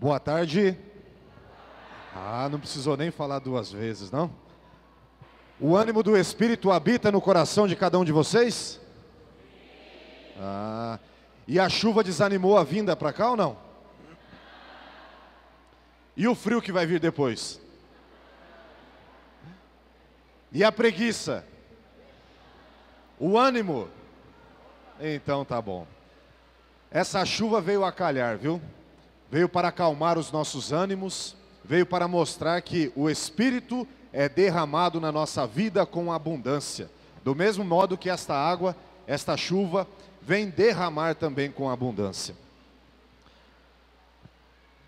Boa tarde. Não precisou nem falar duas vezes, não? O ânimo do Espírito habita no coração de cada um de vocês? E a chuva desanimou a vinda para cá ou não? E o frio que vai vir depois? E a preguiça? O ânimo? Então tá bom. Essa chuva veio a calhar, viu? Veio para acalmar os nossos ânimos, veio para mostrar que o Espírito é derramado na nossa vida com abundância. Do mesmo modo que esta água, esta chuva, vem derramar também com abundância.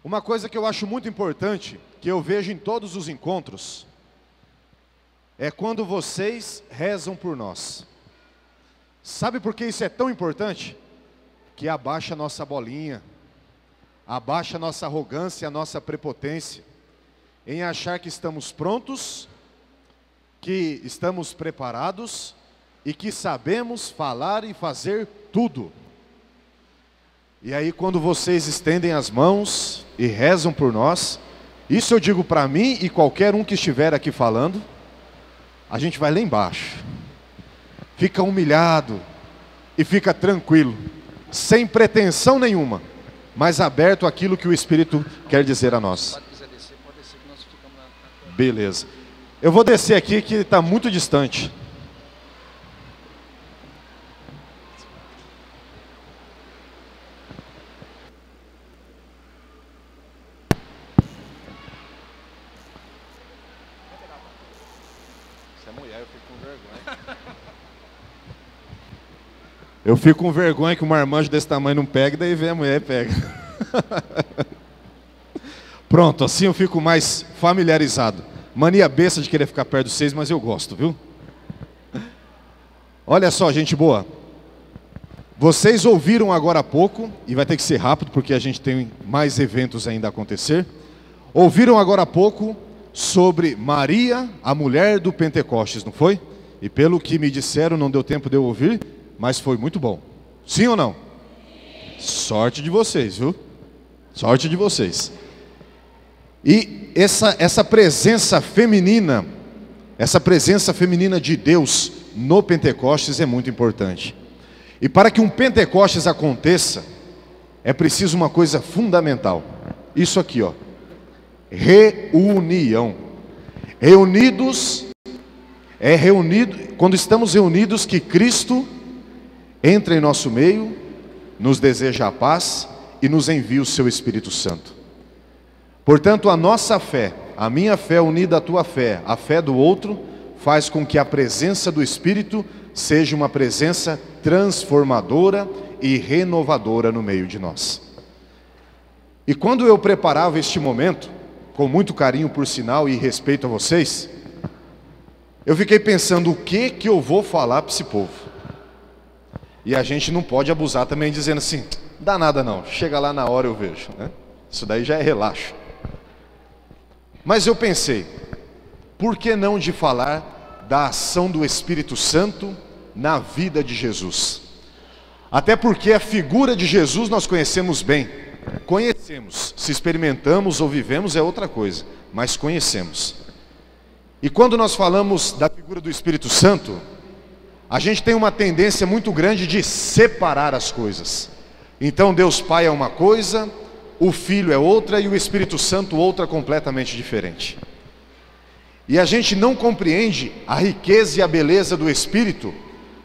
Uma coisa que eu acho muito importante, que eu vejo em todos os encontros, é quando vocês rezam por nós. Sabe por que isso é tão importante? Que abaixa a nossa bolinha, abaixa a nossa arrogância, a nossa prepotência, em achar que estamos prontos, que estamos preparados e que sabemos falar e fazer tudo. E aí quando vocês estendem as mãos e rezam por nós, isso eu digo para mim e qualquer um que estiver aqui falando, a gente vai lá embaixo, fica humilhado e fica tranquilo, sem pretensão nenhuma, mas aberto àquilo que o Espírito quer dizer a nós. Beleza. Eu vou descer aqui que está muito distante. Se é mulher, eu fico com vergonha. Eu fico com vergonha que um marmanjo desse tamanho não pega, daí vem a mulher e pega. Pronto, assim eu fico mais familiarizado. Mania besta de querer ficar perto de vocês, mas eu gosto, viu? Olha só, gente boa. Vocês ouviram agora há pouco, e vai ter que ser rápido porque a gente tem mais eventos ainda a acontecer. Ouviram agora há pouco sobre Maria, a mulher do Pentecostes, não foi? E pelo que me disseram, não deu tempo de eu ouvir, mas foi muito bom. Sim ou não? Sorte de vocês, viu? Sorte de vocês. E essa presença feminina de Deus no Pentecostes é muito importante. E para que um Pentecostes aconteça, é preciso uma coisa fundamental. Isso aqui, ó. Reunião. Quando estamos reunidos, que Cristo entra em nosso meio, nos deseja a paz e nos envia o seu Espírito Santo. Portanto, a nossa fé, a minha fé unida à tua fé, a fé do outro, faz com que a presença do Espírito seja uma presença transformadora e renovadora no meio de nós. E quando eu preparava este momento, com muito carinho por sinal e respeito a vocês, eu fiquei pensando o que eu vou falar para esse povo. E a gente não pode abusar também dizendo assim, dá nada não, chega lá na hora eu vejo, né? Isso daí já é relaxo. Mas eu pensei, por que não de falar da ação do Espírito Santo na vida de Jesus? Até porque a figura de Jesus nós conhecemos bem. Conhecemos, se experimentamos ou vivemos é outra coisa, mas conhecemos. E quando nós falamos da figura do Espírito Santo, a gente tem uma tendência muito grande de separar as coisas. Então Deus Pai é uma coisa, o Filho é outra e o Espírito Santo outra completamente diferente. E a gente não compreende a riqueza e a beleza do Espírito,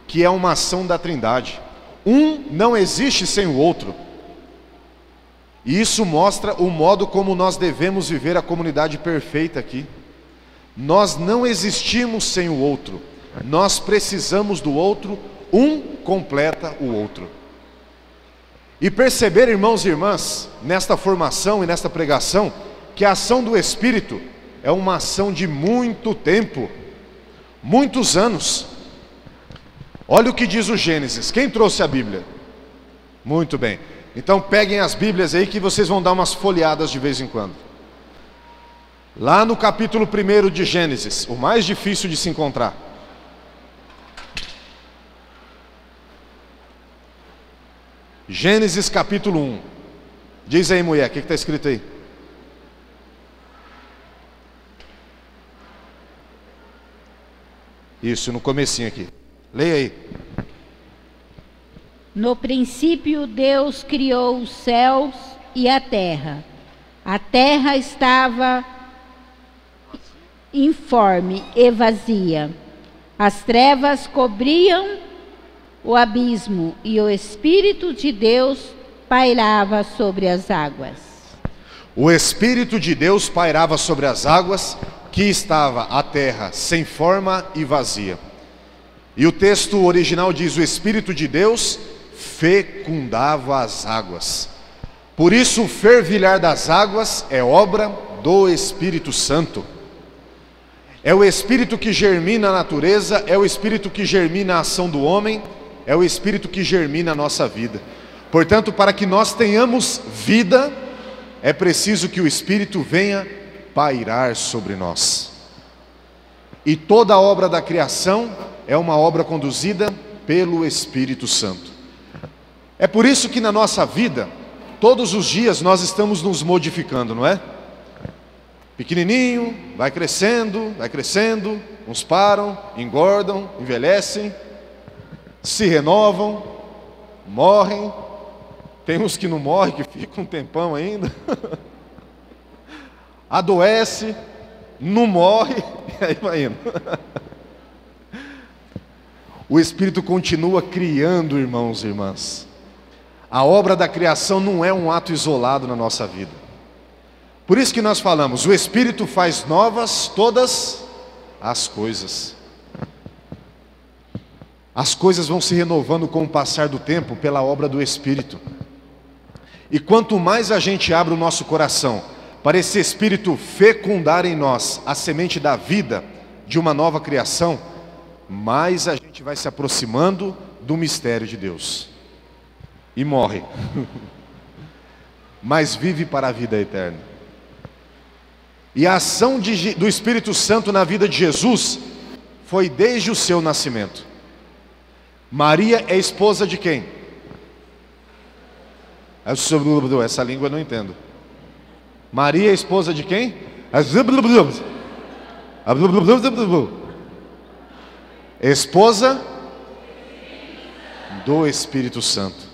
que é uma ação da Trindade. Um não existe sem o outro. E isso mostra o modo como nós devemos viver a comunidade perfeita aqui. Nós não existimos sem o outro. Nós precisamos do outro, um completa o outro. E perceber, irmãos e irmãs, nesta formação e nesta pregação, que a ação do Espírito é uma ação de muito tempo, muitos anos. Olha o que diz o Gênesis. Quem trouxe a Bíblia? Muito bem. Então peguem as Bíblias aí que vocês vão dar umas folheadas de vez em quando. Lá no capítulo 1 de Gênesis, o mais difícil de se encontrar. Gênesis capítulo 1. Diz aí, mulher, o que está escrito aí? Isso, no comecinho aqui. Leia aí. No princípio, Deus criou os céus e a terra. A terra estava informe e vazia. As trevas cobriam o abismo e o Espírito de Deus pairava sobre as águas. O Espírito de Deus pairava sobre as águas, que estava a terra sem forma e vazia. E o texto original diz: o Espírito de Deus fecundava as águas. Por isso o fervilhar das águas é obra do Espírito Santo. É o Espírito que germina a natureza, é o Espírito que germina a ação do homem, é o Espírito que germina a nossa vida. Portanto, para que nós tenhamos vida, é preciso que o Espírito venha pairar sobre nós. E toda a obra da criação é uma obra conduzida pelo Espírito Santo. É por isso que na nossa vida, todos os dias nós estamos nos modificando, não é? Pequenininho, vai crescendo, uns param, engordam, envelhecem, se renovam, morrem. Tem uns que não morrem, que ficam um tempão ainda. Adoece, não morre, e aí vai indo. O Espírito continua criando, irmãos e irmãs. A obra da criação não é um ato isolado na nossa vida. Por isso que nós falamos, o Espírito faz novas todas as coisas. As coisas vão se renovando com o passar do tempo pela obra do Espírito. E quanto mais a gente abre o nosso coração para esse Espírito fecundar em nós a semente da vida de uma nova criação, mais a gente vai se aproximando do mistério de Deus. E morre, mas vive para a vida eterna. E a ação do Espírito Santo na vida de Jesus foi desde o seu nascimento. Maria é esposa de quem? Essa língua eu não entendo. Maria é esposa de quem? Esposa do Espírito Santo.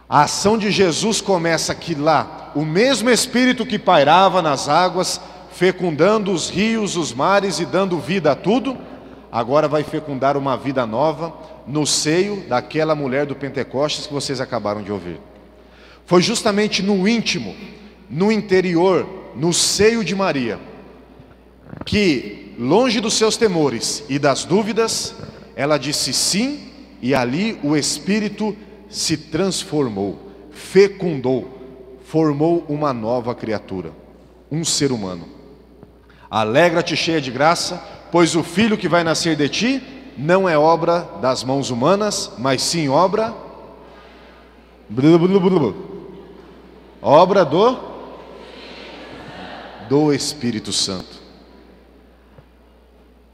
A ação de Jesus começa aqui lá, o mesmo Espírito que pairava nas águas, fecundando os rios, os mares e dando vida a tudo, agora vai fecundar uma vida nova no seio daquela mulher do Pentecostes que vocês acabaram de ouvir. Foi justamente no íntimo, no interior, no seio de Maria, que, longe dos seus temores e das dúvidas, ela disse sim, e ali o Espírito se transformou, fecundou, formou uma nova criatura, um ser humano. Alegra-te, cheia de graça, pois o filho que vai nascer de ti não é obra das mãos humanas, mas sim obra do Espírito Santo.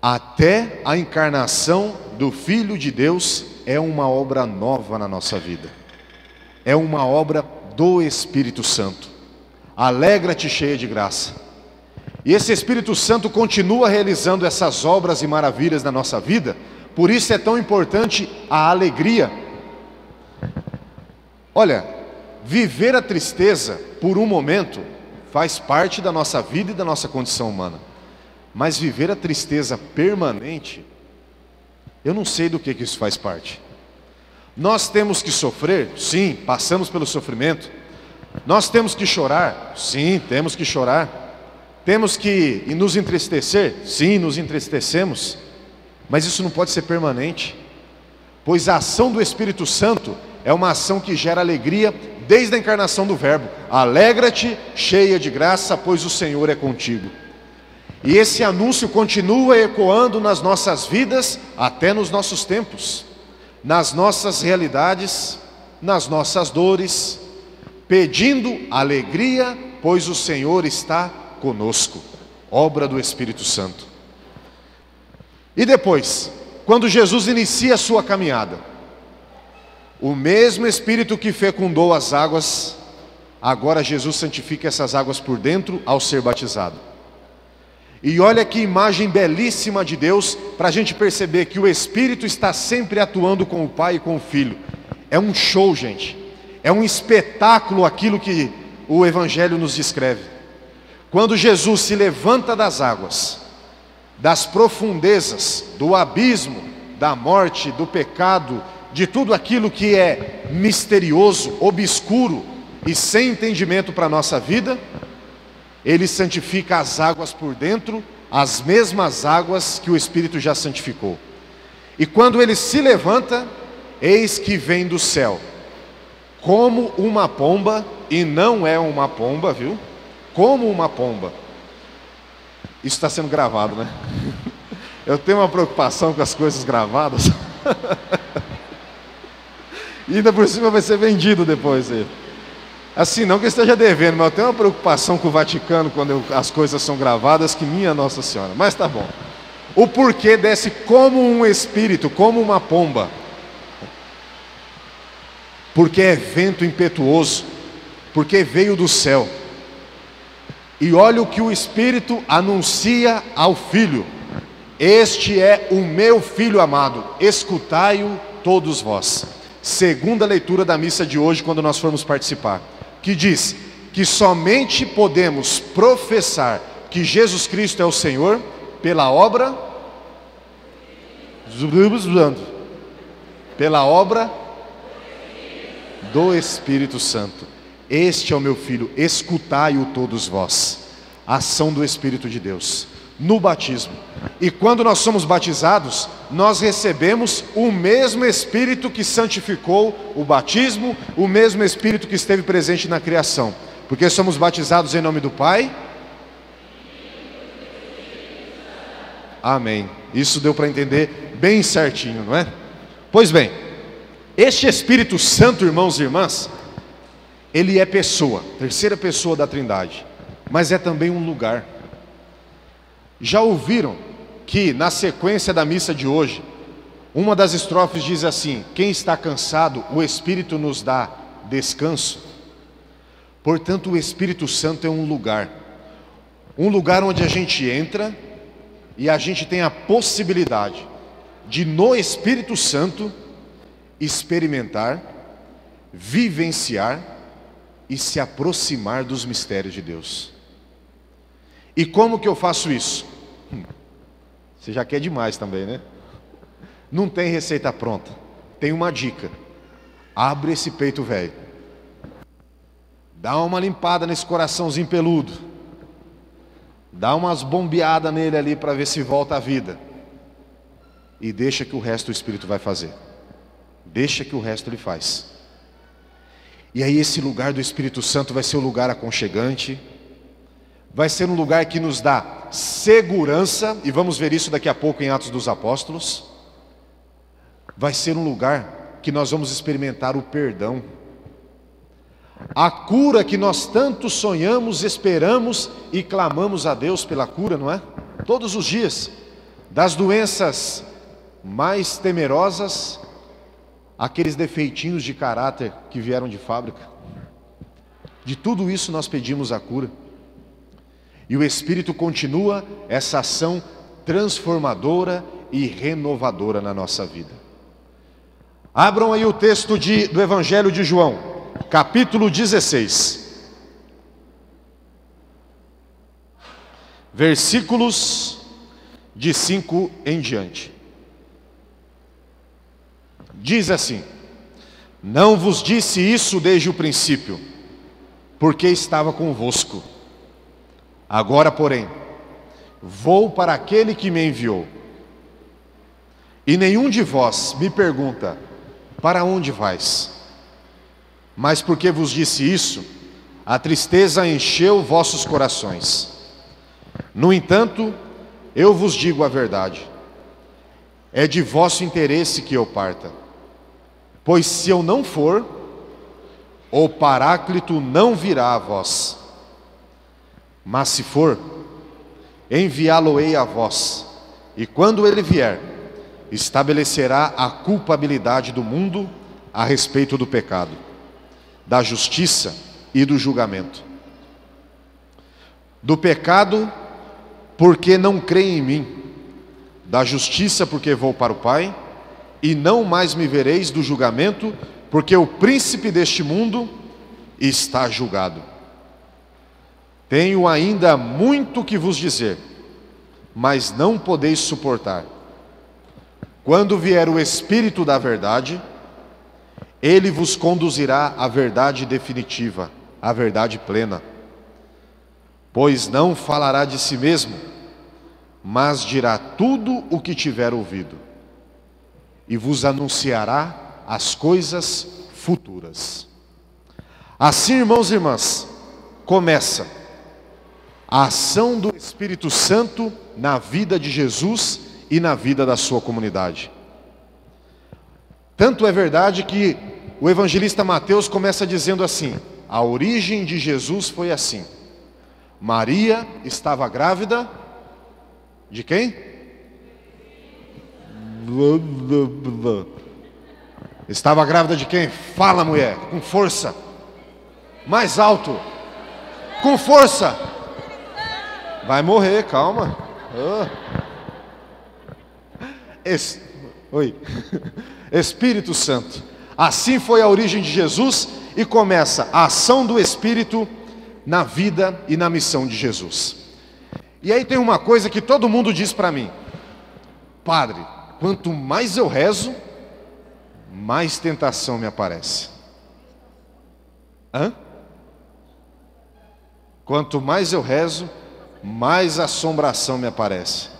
Até a encarnação do Filho de Deus é uma obra nova na nossa vida. É uma obra do Espírito Santo. Alegra-te, cheia de graça. E esse Espírito Santo continua realizando essas obras e maravilhas na nossa vida. Por isso é tão importante a alegria. Olha, viver a tristeza por um momento faz parte da nossa vida e da nossa condição humana. Mas viver a tristeza permanente, eu não sei do que isso faz parte. Nós temos que sofrer? Sim, passamos pelo sofrimento. Nós temos que chorar? Sim, temos que chorar. Temos que nos entristecer? Sim, nos entristecemos. Mas isso não pode ser permanente, pois a ação do Espírito Santo é uma ação que gera alegria desde a encarnação do Verbo. Alegra-te, cheia de graça, pois o Senhor é contigo. E esse anúncio continua ecoando nas nossas vidas, até nos nossos tempos, nas nossas realidades, nas nossas dores, pedindo alegria, pois o Senhor está conosco, obra do Espírito Santo. E depois, quando Jesus inicia a sua caminhada, o mesmo Espírito que fecundou as águas, agora Jesus santifica essas águas por dentro ao ser batizado. E olha que imagem belíssima de Deus, para a gente perceber que o Espírito está sempre atuando com o Pai e com o Filho. É um show, gente. É um espetáculo aquilo que o Evangelho nos descreve. Quando Jesus se levanta das águas, das profundezas, do abismo, da morte, do pecado, de tudo aquilo que é misterioso, obscuro e sem entendimento para a nossa vida, Ele santifica as águas por dentro, as mesmas águas que o Espírito já santificou. E quando Ele se levanta, eis que vem do céu, como uma pomba, e não é uma pomba, viu? Como uma pomba. Isso está sendo gravado, né? Eu tenho uma preocupação com as coisas gravadas. E ainda por cima vai ser vendido depois aí. Assim, não que eu esteja devendo, mas eu tenho uma preocupação com o Vaticano quando as coisas são gravadas, que minha Nossa Senhora. Mas tá bom. O porquê desce como um espírito, como uma pomba. Porque é vento impetuoso, porque veio do céu. E olha o que o Espírito anuncia ao Filho: este é o meu Filho amado, escutai-o todos vós. Segunda leitura da missa de hoje, quando nós formos participar, que diz que somente podemos professar que Jesus Cristo é o Senhor pela obra do Espírito Santo. Este é o meu Filho, escutai-o todos vós. A ação do Espírito de Deus no batismo. E quando nós somos batizados, nós recebemos o mesmo Espírito que santificou o batismo, o mesmo Espírito que esteve presente na criação. Porque somos batizados em nome do Pai. Amém. Isso deu para entender bem certinho, não é? Pois bem, este Espírito Santo, irmãos e irmãs, ele é pessoa, terceira pessoa da Trindade, mas é também um lugar. Já ouviram que na sequência da missa de hoje, uma das estrofes diz assim: quem está cansado, o Espírito nos dá descanso. Portanto, o Espírito Santo é um lugar onde a gente entra e a gente tem a possibilidade de, no Espírito Santo, experimentar, vivenciar e se aproximar dos mistérios de Deus. E como que eu faço isso? Você já quer demais também, né? Não tem receita pronta. Tem uma dica: abre esse peito velho, dá uma limpada nesse coraçãozinho peludo, dá umas bombeadas nele ali para ver se volta à vida, e deixa que o resto o Espírito vai fazer. Deixa que o resto ele faz. E aí esse lugar do Espírito Santo vai ser um lugar aconchegante, vai ser um lugar que nos dá segurança, e vamos ver isso daqui a pouco em Atos dos Apóstolos. Vai ser um lugar que nós vamos experimentar o perdão, a cura que nós tanto sonhamos, esperamos e clamamos a Deus pela cura, não é? Todos os dias, das doenças mais temerosas, aqueles defeitinhos de caráter que vieram de fábrica. De tudo isso nós pedimos a cura. E o Espírito continua essa ação transformadora e renovadora na nossa vida. Abram aí o texto do Evangelho de João, capítulo 16. Versículos de 5 em diante. Diz assim: não vos disse isso desde o princípio, porque estava convosco. Agora, porém, vou para aquele que me enviou. E nenhum de vós me pergunta: para onde vais? Mas porque vos disse isso, a tristeza encheu vossos corações. No entanto, eu vos digo a verdade: é de vosso interesse que eu parta. Pois se eu não for, o Paráclito não virá a vós. Mas se for, enviá-lo-ei a vós, e quando ele vier, estabelecerá a culpabilidade do mundo a respeito do pecado, da justiça e do julgamento. Do pecado, porque não creem em mim, da justiça, porque vou para o Pai, e não mais me vereis do julgamento, porque o príncipe deste mundo está julgado. Tenho ainda muito que vos dizer, mas não podeis suportar. Quando vier o Espírito da verdade, ele vos conduzirá à verdade definitiva, à verdade plena. Pois não falará de si mesmo, mas dirá tudo o que tiver ouvido, e vos anunciará as coisas futuras. Assim, irmãos e irmãs, começa a ação do Espírito Santo na vida de Jesus e na vida da sua comunidade. Tanto é verdade que o evangelista Mateus começa dizendo assim: a origem de Jesus foi assim. Maria estava grávida de quem? Estava grávida de quem? Fala, mulher, com força. Mais alto. Com força. Vai morrer, calma. Oi. Espírito Santo. Assim foi a origem de Jesus e começa a ação do Espírito na vida e na missão de Jesus. E aí tem uma coisa que todo mundo diz para mim: padre, quanto mais eu rezo, mais tentação me aparece. Quanto mais eu rezo, mais assombração me aparece.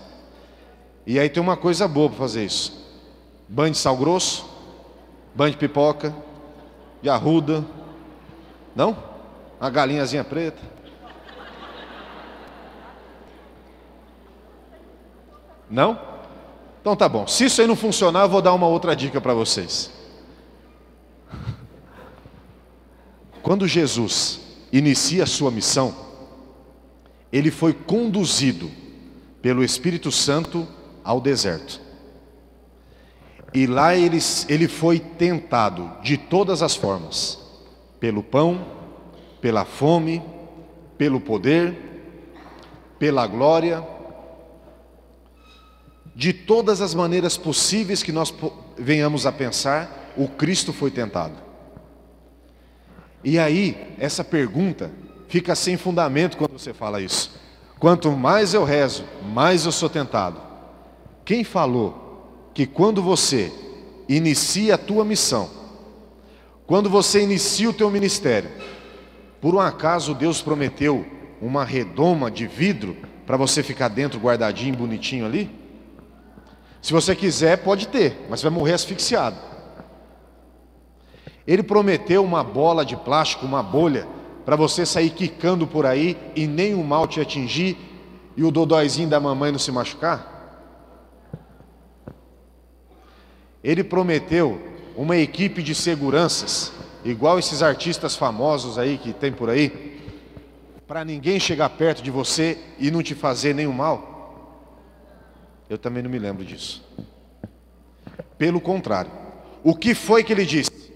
E aí tem uma coisa boa para fazer isso: banho de sal grosso, banho de pipoca, de arruda, não? Uma galinhazinha preta. Não? Então tá bom. Se isso aí não funcionar, eu vou dar uma outra dica para vocês. Quando Jesus inicia a sua missão, ele foi conduzido pelo Espírito Santo ao deserto. E lá ele foi tentado de todas as formas: pelo pão, pela fome, pelo poder, pela glória. De todas as maneiras possíveis que nós venhamos a pensar, o Cristo foi tentado. E aí, essa pergunta fica sem fundamento quando você fala isso. Quanto mais eu rezo, mais eu sou tentado. Quem falou que quando você inicia a tua missão, quando você inicia o teu ministério, por um acaso Deus prometeu uma redoma de vidro para você ficar dentro guardadinho, bonitinho ali? Se você quiser, pode ter, mas você vai morrer asfixiado. Ele prometeu uma bola de plástico, uma bolha, para você sair quicando por aí e nenhum mal te atingir e o dodóizinho da mamãe não se machucar? Ele prometeu uma equipe de seguranças, igual esses artistas famosos aí que tem por aí, para ninguém chegar perto de você e não te fazer nenhum mal? Eu também não me lembro disso. Pelo contrário, o que foi que ele disse?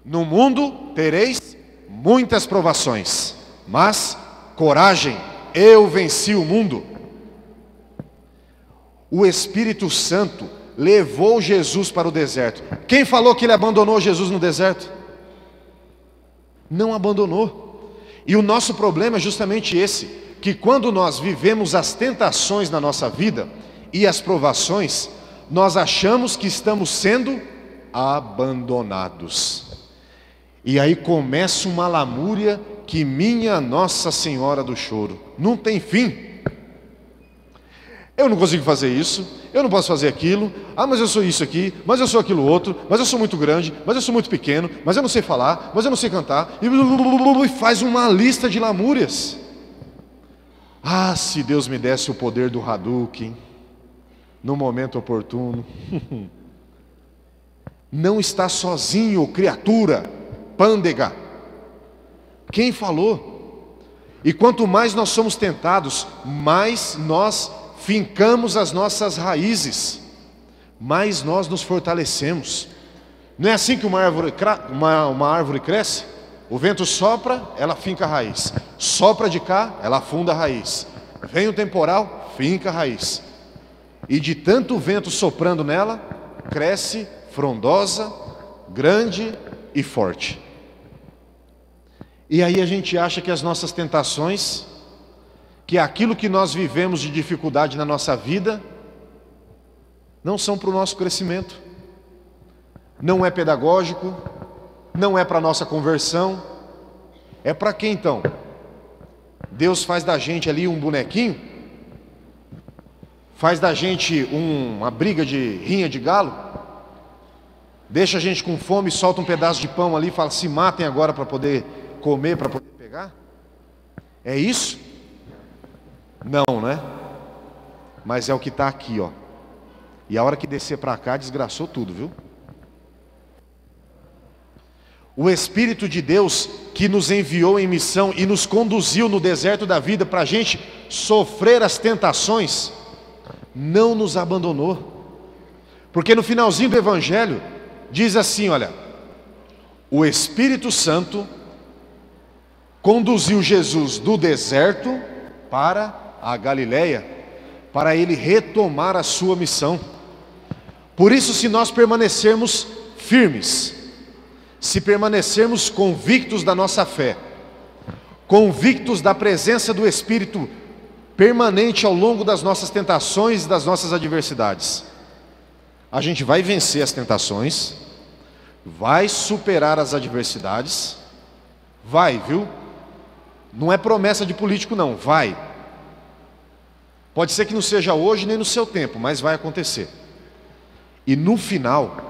No mundo tereis muitas provações, mas coragem, eu venci o mundo. O Espírito Santo levou Jesus para o deserto. Quem falou que ele abandonou Jesus no deserto? Não abandonou. E o nosso problema é justamente esse, que quando nós vivemos as tentações na nossa vida e as provações, nós achamos que estamos sendo abandonados. E aí começa uma lamúria que minha Nossa Senhora do Choro não tem fim. Eu não consigo fazer isso, eu não posso fazer aquilo, mas eu sou isso aqui, mas eu sou aquilo outro, mas eu sou muito grande, mas eu sou muito pequeno, mas eu não sei falar, mas eu não sei cantar, e faz uma lista de lamúrias. Ah, se Deus me desse o poder do Hadouken no momento oportuno. Não está sozinho, criatura, pândega. Quem falou? E quanto mais nós somos tentados, mais nós fincamos as nossas raízes, mais nós nos fortalecemos. Não é assim que uma árvore cresce? O vento sopra, ela finca a raiz. Sopra de cá, ela afunda a raiz. Vem o temporal, finca a raiz. E de tanto vento soprando nela, cresce frondosa, grande e forte. E aí a gente acha que as nossas tentações, que aquilo que nós vivemos de dificuldade na nossa vida, não são para o nosso crescimento, não é pedagógico, não é para a nossa conversão. É para quê então? Deus faz da gente ali um bonequinho? Faz da gente uma briga de rinha de galo? Deixa a gente com fome, solta um pedaço de pão ali e fala, se matem agora para poder comer, para poder pegar? É isso? Não, né? Mas é o que está aqui, ó. E a hora que descer para cá, desgraçou tudo, viu? O Espírito de Deus que nos enviou em missão e nos conduziu no deserto da vida para a gente sofrer as tentações, não nos abandonou. Porque no finalzinho do Evangelho, diz assim, olha, o Espírito Santo conduziu Jesus do deserto para a Galileia, para ele retomar a sua missão. Por isso, se nós permanecermos firmes, se permanecermos convictos da nossa fé, convictos da presença do Espírito permanente ao longo das nossas tentações e das nossas adversidades, a gente vai vencer as tentações, vai superar as adversidades, vai, viu? Não é promessa de político não, vai. Pode ser que não seja hoje nem no seu tempo, mas vai acontecer. E no final,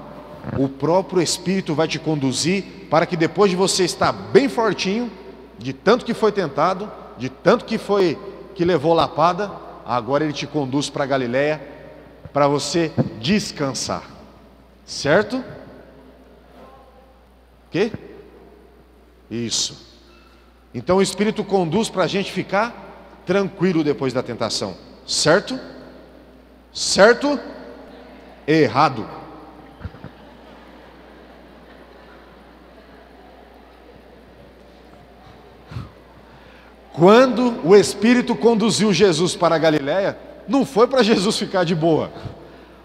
o próprio Espírito vai te conduzir para que depois de você estar bem fortinho, de tanto que foi tentado, de tanto que levou lapada, agora ele te conduz para a Galileia, para você descansar. Certo? quê? Isso. Então o Espírito conduz para a gente ficar tranquilo depois da tentação. Certo? Certo? Errado. Quando o Espírito conduziu Jesus para a Galileia, não foi para Jesus ficar de boa.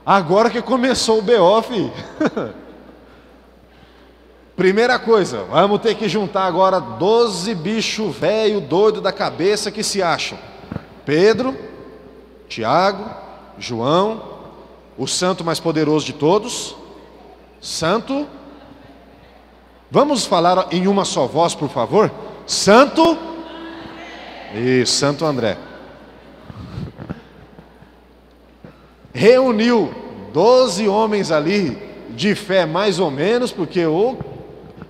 Agora que começou o B.O., filho. Primeira coisa, vamos ter que juntar agora 12 bichos velho, doido da cabeça que se acham. Pedro, Tiago, João, o santo mais poderoso de todos, santo. Vamos falar em uma só voz, por favor? Santo. Isso, Santo André. Reuniu 12 homens ali, de fé mais ou menos, porque o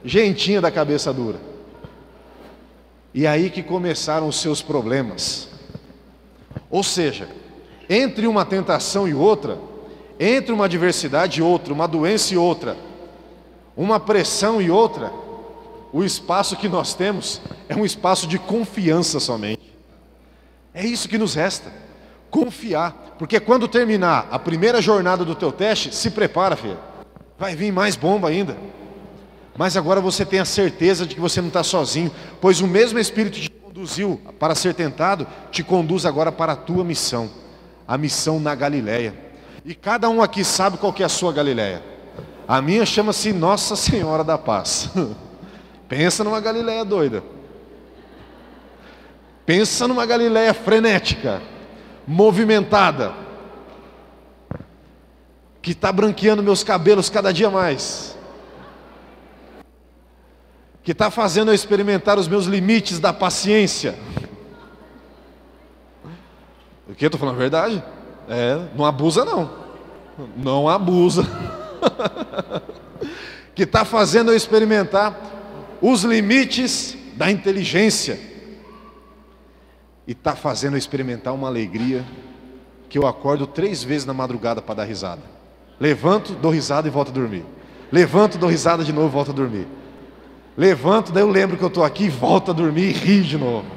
gentinho da cabeça dura. E aí que começaram os seus problemas. Ou seja, entre uma tentação e outra, entre uma adversidade e outra, uma doença e outra, uma pressão e outra, o espaço que nós temos é um espaço de confiança somente. É isso que nos resta, confiar. Porque quando terminar a primeira jornada do teu teste, se prepara, filho. Vai vir mais bomba ainda. Mas agora você tem a certeza de que você não está sozinho, pois o mesmo Espírito que te conduziu para ser tentado, te conduz agora para a tua missão, a missão na Galileia. E cada um aqui sabe qual que é a sua Galileia. A minha chama-se Nossa Senhora da Paz. Pensa numa Galileia doida. Pensa numa Galileia frenética, movimentada, que está branqueando meus cabelos cada dia mais, que está fazendo eu experimentar os meus limites da paciência. O que? Estou falando a verdade? Não abusa não. Não abusa. Que está fazendo eu experimentar os limites da inteligência. E está fazendo eu experimentar uma alegria que eu acordo 3 vezes na madrugada para dar risada. Levanto, dou risada e volto a dormir. Levanto, dou risada de novo e volto a dormir. Levanto, daí eu lembro que eu estou aqui, volto a dormir e rio de novo.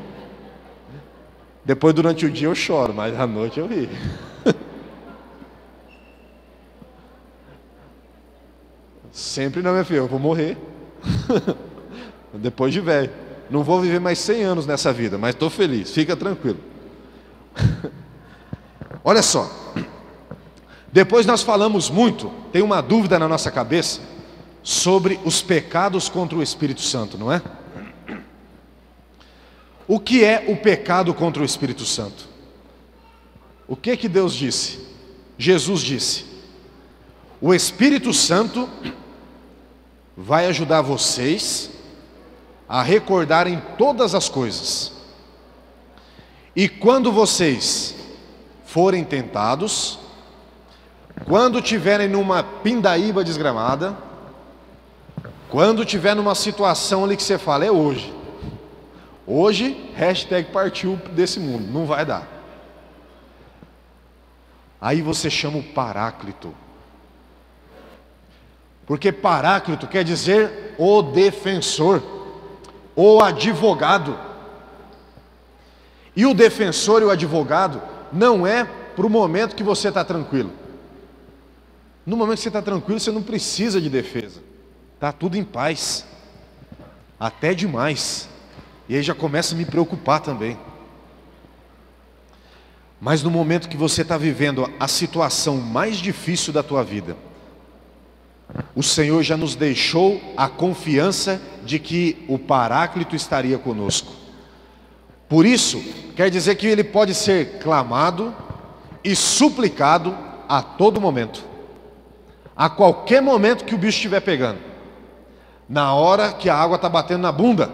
Depois durante o dia eu choro, mas à noite eu rio. Sempre não, minha filha, eu vou morrer. Depois de velho. Não vou viver mais 100 anos nessa vida, mas estou feliz, fica tranquilo. Olha só, depois nós falamos muito, tem uma dúvida na nossa cabeça, sobre os pecados contra o Espírito Santo, não é? O que é o pecado contra o Espírito Santo? O que que Deus disse? Jesus disse: o Espírito Santo vai ajudar vocês a recordarem todas as coisas. E quando vocês forem tentados, quando tiverem numa pindaíba desgramada, quando tiver numa situação ali que você fala, é hoje. Hoje, hashtag partiu desse mundo, não vai dar. Aí você chama o Paráclito. Porque Paráclito quer dizer o defensor, o advogado. E o defensor e o advogado não é para o momento que você está tranquilo. No momento que você está tranquilo, você não precisa de defesa. Está tudo em paz. Até demais. E aí já começa a me preocupar também. Mas no momento que você está vivendo a situação mais difícil da tua vida, o Senhor já nos deixou a confiança de que o Paráclito estaria conosco. Por isso, quer dizer que ele pode ser clamado e suplicado a todo momento. A qualquer momento que o bicho estiver pegando. Na hora que a água está batendo na bunda.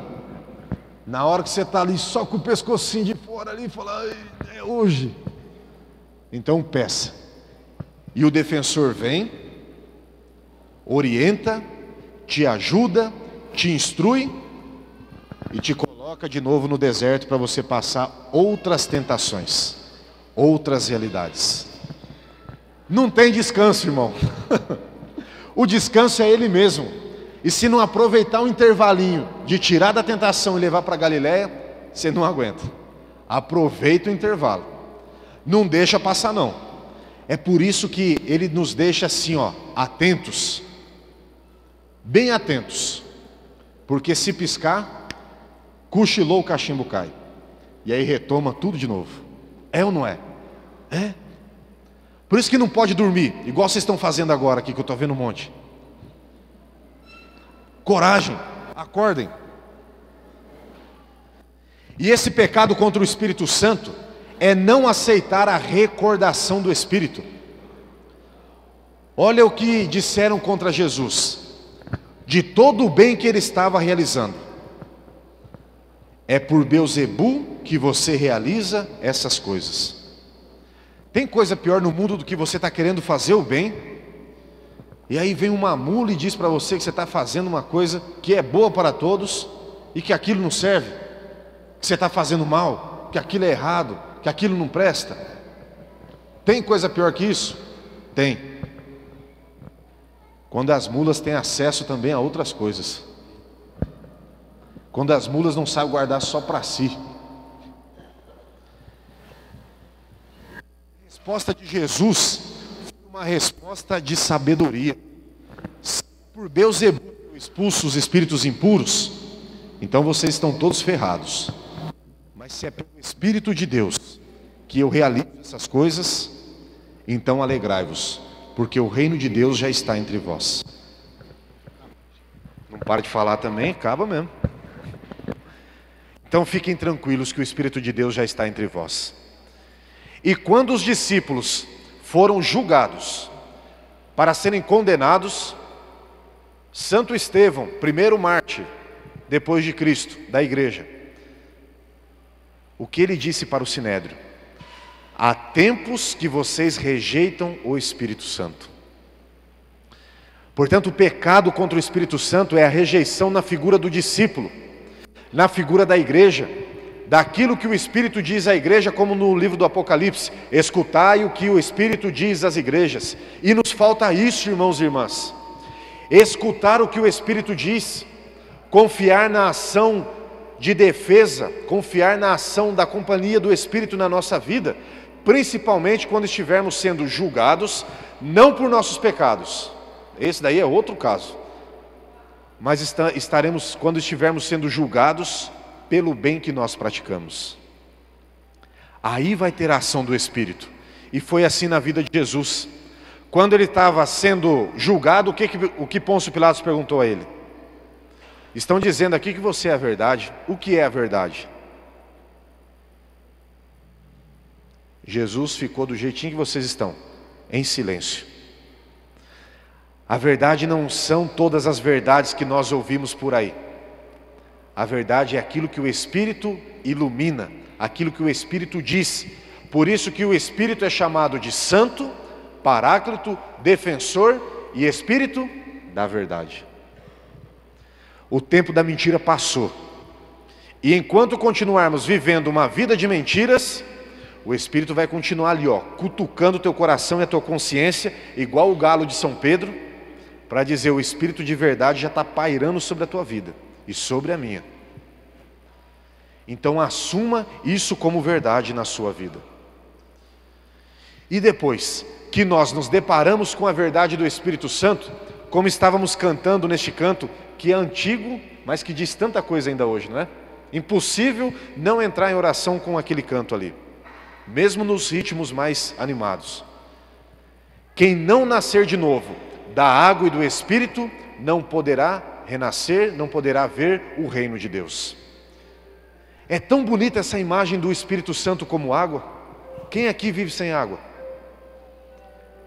Na hora que você está ali só com o pescocinho de fora ali e fala, é hoje. Então peça. E o defensor vem, orienta, te ajuda, te instrui e te coloca de novo no deserto para você passar outras tentações, outras realidades. Não tem descanso, irmão. O descanso é Ele mesmo. E se não aproveitar um intervalinho de tirar da tentação e levar para Galiléia, você não aguenta. Aproveita o intervalo. Não deixa passar não. É por isso que Ele nos deixa assim, ó, atentos. Bem atentos. Porque se piscar, cochilou, o cachimbo cai. E aí retoma tudo de novo. É ou não é? É. Por isso que não pode dormir, igual vocês estão fazendo agora aqui, que eu estou vendo um monte. Coragem, acordem. E esse pecado contra o Espírito Santo é não aceitar a recordação do Espírito. Olha o que disseram contra Jesus. De todo o bem que ele estava realizando. É por Beelzebu que você realiza essas coisas. Tem coisa pior no mundo do que você está querendo fazer o bem, e aí vem uma mula e diz para você que você está fazendo uma coisa que é boa para todos, e que aquilo não serve, que você está fazendo mal, que aquilo é errado, que aquilo não presta. Tem coisa pior que isso? Tem. Quando as mulas têm acesso também a outras coisas. Quando as mulas não sabem guardar só para si. A resposta de Jesus foi uma resposta de sabedoria. Se por Beelzebu eu expulso os espíritos impuros, então vocês estão todos ferrados. Mas se é pelo Espírito de Deus que eu realizo essas coisas, então alegrai-vos, porque o reino de Deus já está entre vós. Não para de falar também, acaba mesmo. Então fiquem tranquilos que o Espírito de Deus já está entre vós. E quando os discípulos foram julgados para serem condenados, Santo Estevão, primeiro mártir, depois de Cristo, da igreja, o que ele disse para o Sinédrio? Há tempos que vocês rejeitam o Espírito Santo. Portanto, o pecado contra o Espírito Santo é a rejeição na figura do discípulo, na figura da igreja, daquilo que o Espírito diz à igreja, como no livro do Apocalipse, escutai o que o Espírito diz às igrejas. E nos falta isso, irmãos e irmãs, escutar o que o Espírito diz, confiar na ação de defesa, confiar na ação da companhia do Espírito na nossa vida, principalmente quando estivermos sendo julgados, não por nossos pecados, esse daí é outro caso, mas estaremos, quando estivermos sendo julgados pelo bem que nós praticamos. Aí vai ter a ação do Espírito, E foi assim na vida de Jesus. Quando ele estava sendo julgado, o que Pôncio Pilatos perguntou a ele? Estão dizendo aqui que você é a verdade. O que é a verdade? Jesus ficou do jeitinho que vocês estão, em silêncio. A verdade não são todas as verdades que nós ouvimos por aí. A verdade é aquilo que o Espírito ilumina, aquilo que o Espírito diz. Por isso que o Espírito é chamado de Santo, Paráclito, Defensor e Espírito da verdade. O tempo da mentira passou. E enquanto continuarmos vivendo uma vida de mentiras, o Espírito vai continuar ali, cutucando o teu coração e a tua consciência, igual o galo de São Pedro, para dizer: o Espírito de verdade já está pairando sobre a tua vida e sobre a minha. Então assuma isso como verdade na sua vida. E depois que nós nos deparamos com a verdade do Espírito Santo, como estávamos cantando neste canto, que é antigo, mas que diz tanta coisa ainda hoje, não é? Impossível não entrar em oração com aquele canto ali, mesmo nos ritmos mais animados. Quem não nascer de novo da água e do Espírito não poderá renascer, não poderá ver o reino de Deus. É tão bonita essa imagem do Espírito Santo como água. Quem aqui vive sem água?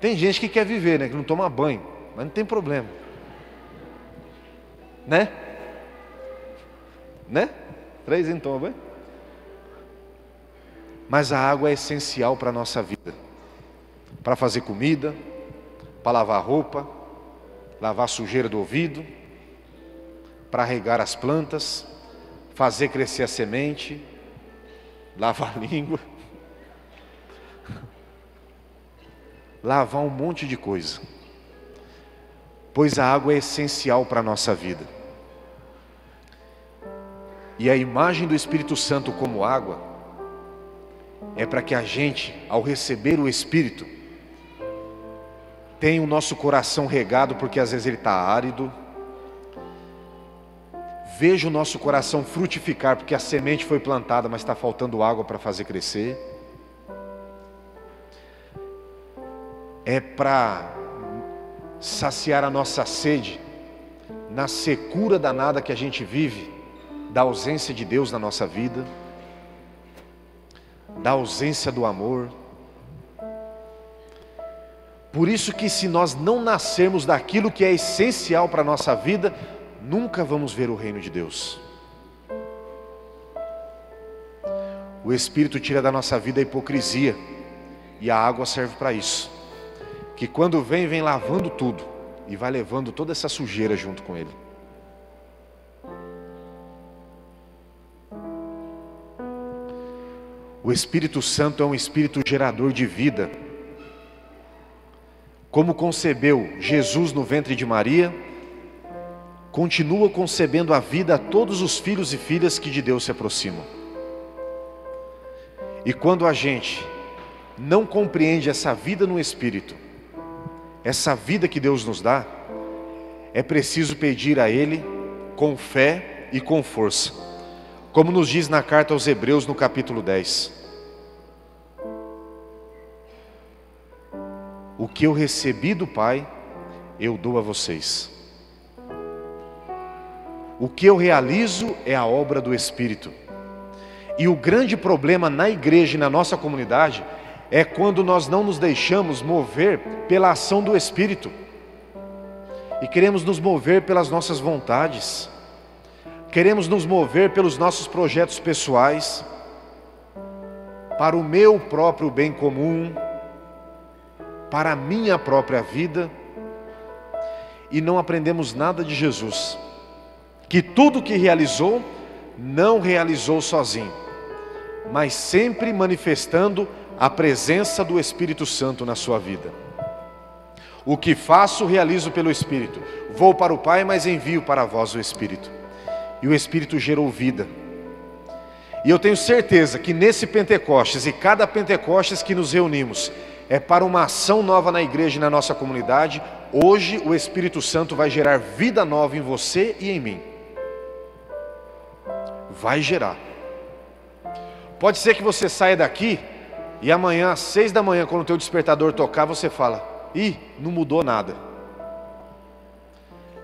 Tem gente que quer viver, né? Que não toma banho, mas não tem problema, né? 3 não toma banho. Mas a água é essencial para a nossa vida, para fazer comida, para lavar roupa, lavar a sujeira do ouvido, para regar as plantas, fazer crescer a semente, lavar a língua, lavar um monte de coisa, pois a água é essencial para a nossa vida. E a imagem do Espírito Santo como água é para que a gente, ao receber o Espírito, tenha o nosso coração regado, porque às vezes ele está árido. Veja o nosso coração frutificar, porque a semente foi plantada, mas está faltando água para fazer crescer. É para saciar a nossa sede na secura danada que a gente vive, da ausência de Deus na nossa vida, da ausência do amor. Por isso que se nós não nascermos daquilo que é essencial para a nossa vida, nunca vamos ver o reino de Deus. O Espírito tira da nossa vida a hipocrisia, e a água serve para isso, que quando vem lavando tudo, e vai levando toda essa sujeira junto com ele. O Espírito Santo é um Espírito gerador de vida. Como concebeu Jesus no ventre de Maria, continua concebendo a vida a todos os filhos e filhas que de Deus se aproximam. E quando a gente não compreende essa vida no Espírito, essa vida que Deus nos dá, é preciso pedir a Ele com fé e com força, como nos diz na carta aos Hebreus no capítulo 10. O que eu recebi do Pai, eu dou a vocês. O que eu realizo é a obra do Espírito. E o grande problema na igreja e na nossa comunidade é quando nós não nos deixamos mover pela ação do Espírito. E queremos nos mover pelas nossas vontades. Queremos nos mover pelos nossos projetos pessoais, para o meu próprio bem comum, para a minha própria vida, e não aprendemos nada de Jesus, que tudo que realizou, não realizou sozinho, mas sempre manifestando a presença do Espírito Santo na sua vida. O que faço, realizo pelo Espírito. Vou para o Pai, mas envio para vós o Espírito. E o Espírito gerou vida. E eu tenho certeza que nesse Pentecostes, e cada Pentecostes que nos reunimos, é para uma ação nova na igreja e na nossa comunidade. Hoje o Espírito Santo vai gerar vida nova em você e em mim. Vai gerar. Pode ser que você saia daqui E amanhã às 6 da manhã, quando o teu despertador tocar, você fala: ih, não mudou nada.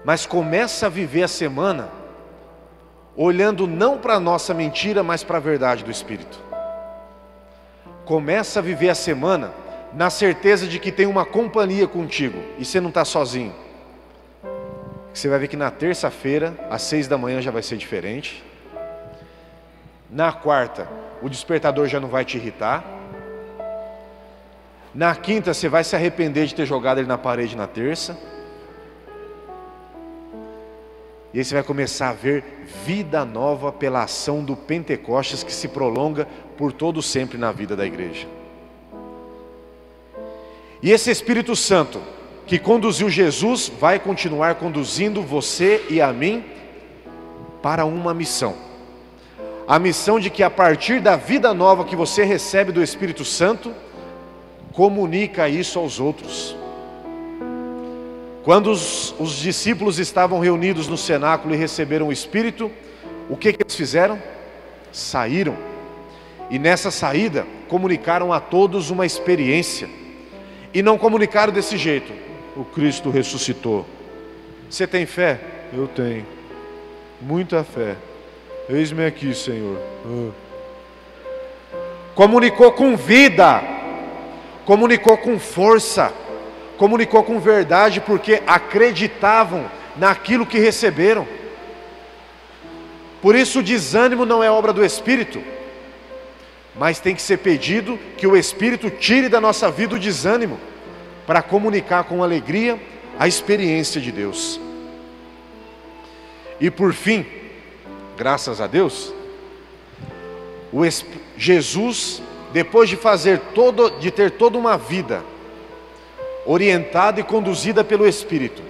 Mas começa a viver a semana olhando não para a nossa mentira, mas para a verdade do Espírito. Começa a viver a semana na certeza de que tem uma companhia contigo e você não está sozinho. Você vai ver que na terça-feira, às 6 da manhã já vai ser diferente. Na quarta, o despertador já não vai te irritar. Na quinta, você vai se arrepender de ter jogado ele na parede na terça. E aí você vai começar a ver vida nova pela ação do Pentecostes que se prolonga por todo sempre na vida da igreja. E esse Espírito Santo que conduziu Jesus vai continuar conduzindo você e a mim para uma missão. A missão de que a partir da vida nova que você recebe do Espírito Santo, comunica isso aos outros. Quando os discípulos estavam reunidos no cenáculo e receberam o Espírito, o que eles fizeram? Saíram. E nessa saída, comunicaram a todos uma experiência. E não comunicaram desse jeito: o Cristo ressuscitou. Você tem fé? Eu tenho. Muita fé. Eis-me aqui, Senhor. Comunicou com vida. Comunicou com força. Comunicou com verdade, porque acreditavam naquilo que receberam. Por isso o desânimo não é obra do Espírito, mas tem que ser pedido que o Espírito tire da nossa vida o desânimo, para comunicar com alegria a experiência de Deus. E por fim, graças a Deus, Jesus, depois de ter toda uma vida orientada e conduzida pelo Espírito,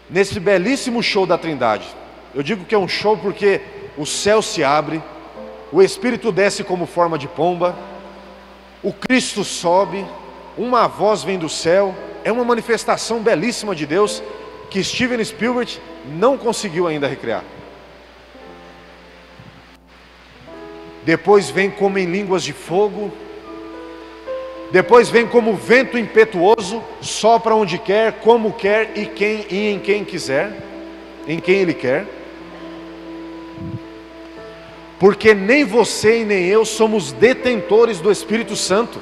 nesse belíssimo show da Trindade. Eu digo que é um show porque o céu se abre, o Espírito desce como forma de pomba, o Cristo sobe, uma voz vem do céu. É uma manifestação belíssima de Deus que Steven Spielberg não conseguiu ainda recriar. Depois vem como em línguas de fogo. Depois vem como vento impetuoso, sopra onde quer, como quer e em quem quiser, em quem Ele quer. Porque nem você e nem eu somos detentores do Espírito Santo.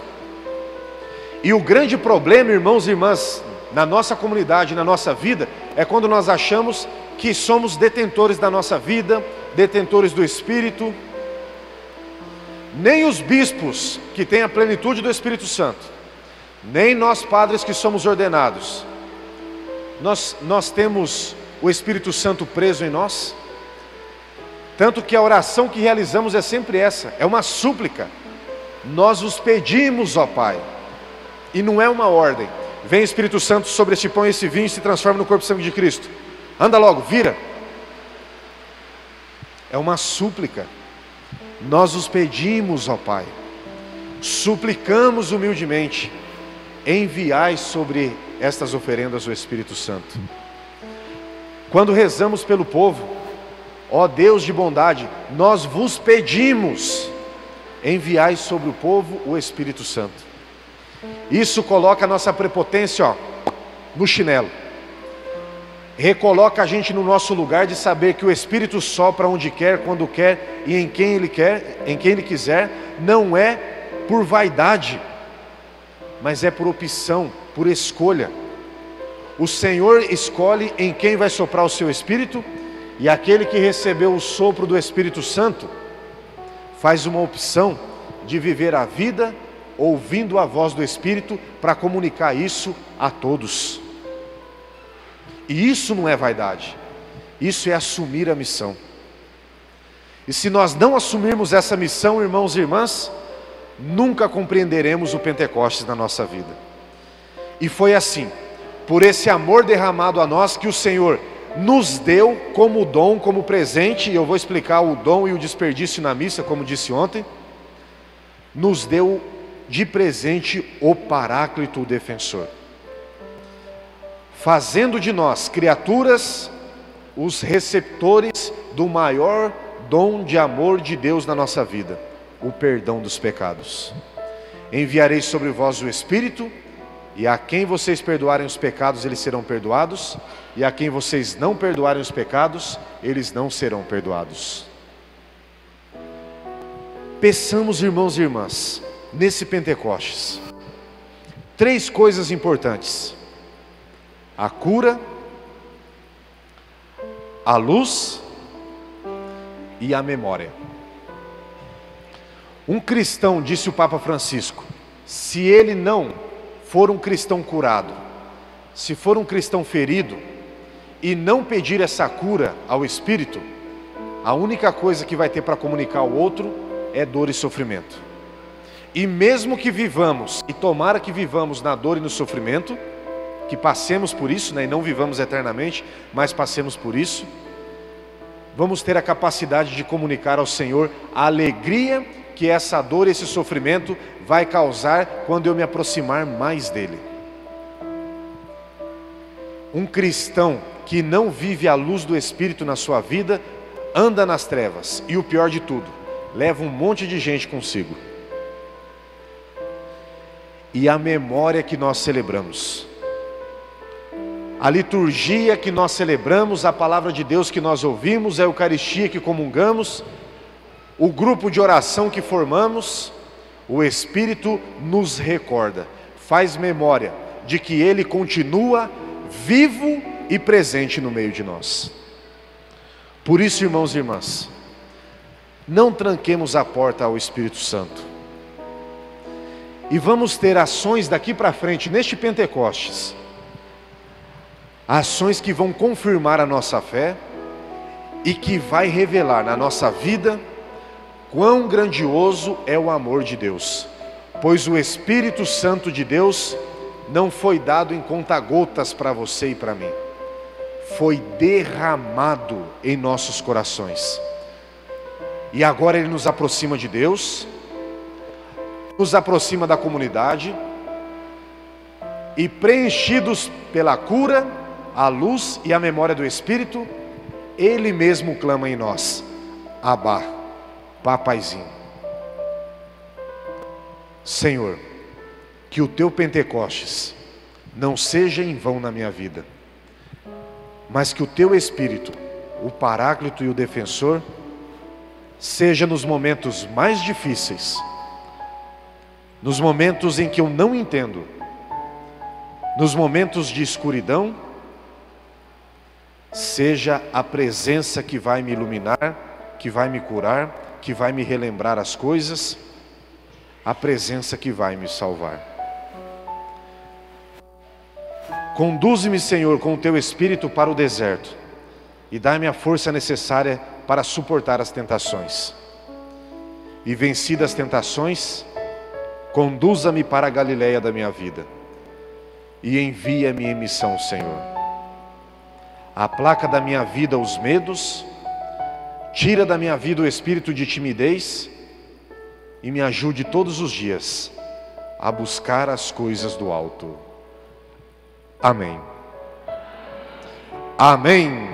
E o grande problema, irmãos e irmãs, na nossa comunidade, na nossa vida, é quando nós achamos que somos detentores da nossa vida, detentores do Espírito. Nem os bispos que têm a plenitude do Espírito Santo, nem nós padres que somos ordenados, nós temos o Espírito Santo preso em nós. Tanto que a oração que realizamos é sempre essa, é uma súplica. Nós os pedimos, ó Pai, e não é uma ordem. Vem Espírito Santo sobre este pão e esse vinho e se transforma no corpo e sangue de Cristo. Anda logo, vira. É uma súplica. Nós os pedimos, ó Pai, suplicamos humildemente, enviai sobre estas oferendas o Espírito Santo. Quando rezamos pelo povo, ó Deus de bondade, nós vos pedimos, enviai sobre o povo o Espírito Santo. Isso coloca a nossa prepotência, ó, no chinelo. Recoloca a gente no nosso lugar de saber que o Espírito sopra onde quer, quando quer e em quem Ele quer, em quem Ele quiser. Não é por vaidade, mas é por opção, por escolha. O Senhor escolhe em quem vai soprar o seu Espírito, e aquele que recebeu o sopro do Espírito Santo faz uma opção de viver a vida ouvindo a voz do Espírito para comunicar isso a todos. E isso não é vaidade, isso é assumir a missão. E se nós não assumirmos essa missão, irmãos e irmãs, nunca compreenderemos o Pentecostes na nossa vida. E foi assim, por esse amor derramado a nós, que o Senhor nos deu como dom, como presente, e eu vou explicar o dom e o desperdício na missa, como disse ontem. Nos deu de presente o Paráclito, o Defensor, fazendo de nós criaturas, os receptores do maior dom de amor de Deus na nossa vida, o perdão dos pecados. enviarei sobre vós o Espírito, e a quem vocês perdoarem os pecados, eles serão perdoados, e a quem vocês não perdoarem os pecados, eles não serão perdoados. Peçamos, irmãos e irmãs, nesse Pentecostes, 3 coisas importantes: a cura, a luz e a memória. Um cristão, disse o Papa Francisco, se ele não for um cristão curado, se for um cristão ferido, e não pedir essa cura ao Espírito, a única coisa que vai ter para comunicar ao outro é dor e sofrimento. E mesmo que vivamos, e tomara que vivamos na dor e no sofrimento, que passemos por isso, né, e não vivamos eternamente, mas passemos por isso, vamos ter a capacidade de comunicar ao Senhor a alegria que essa dor e esse sofrimento vai causar quando eu me aproximar mais dele. Um cristão que não vive a luz do Espírito na sua vida, anda nas trevas, e o pior de tudo, leva um monte de gente consigo. E a memória que nós celebramos, a liturgia que nós celebramos, a palavra de Deus que nós ouvimos, a Eucaristia que comungamos, o grupo de oração que formamos, o Espírito nos recorda, faz memória de que Ele continua vivo e presente no meio de nós. Por isso, irmãos e irmãs, não tranquemos a porta ao Espírito Santo. E vamos ter ações daqui para frente, neste Pentecostes, ações que vão confirmar a nossa fé e que vai revelar na nossa vida quão grandioso é o amor de Deus, pois o Espírito Santo de Deus não foi dado em conta-gotas para você e para mim, foi derramado em nossos corações. E agora Ele nos aproxima de Deus, nos aproxima da comunidade, e preenchidos pela cura, a luz e a memória do Espírito, Ele mesmo clama em nós: Abba, Papaizinho. Senhor, que o Teu Pentecostes não seja em vão na minha vida, mas que o Teu Espírito, o Paráclito e o Defensor, seja nos momentos mais difíceis, nos momentos em que eu não entendo, nos momentos de escuridão, seja a presença que vai me iluminar, que vai me curar, que vai me relembrar as coisas, a presença que vai me salvar. Conduze-me, Senhor, com o Teu Espírito para o deserto e dá-me a força necessária para suportar as tentações. E vencidas as tentações, conduza-me para a Galileia da minha vida e envia-me em missão, Senhor. Aplaca da minha vida os medos, tira da minha vida o espírito de timidez e me ajude todos os dias a buscar as coisas do alto. Amém. Amém.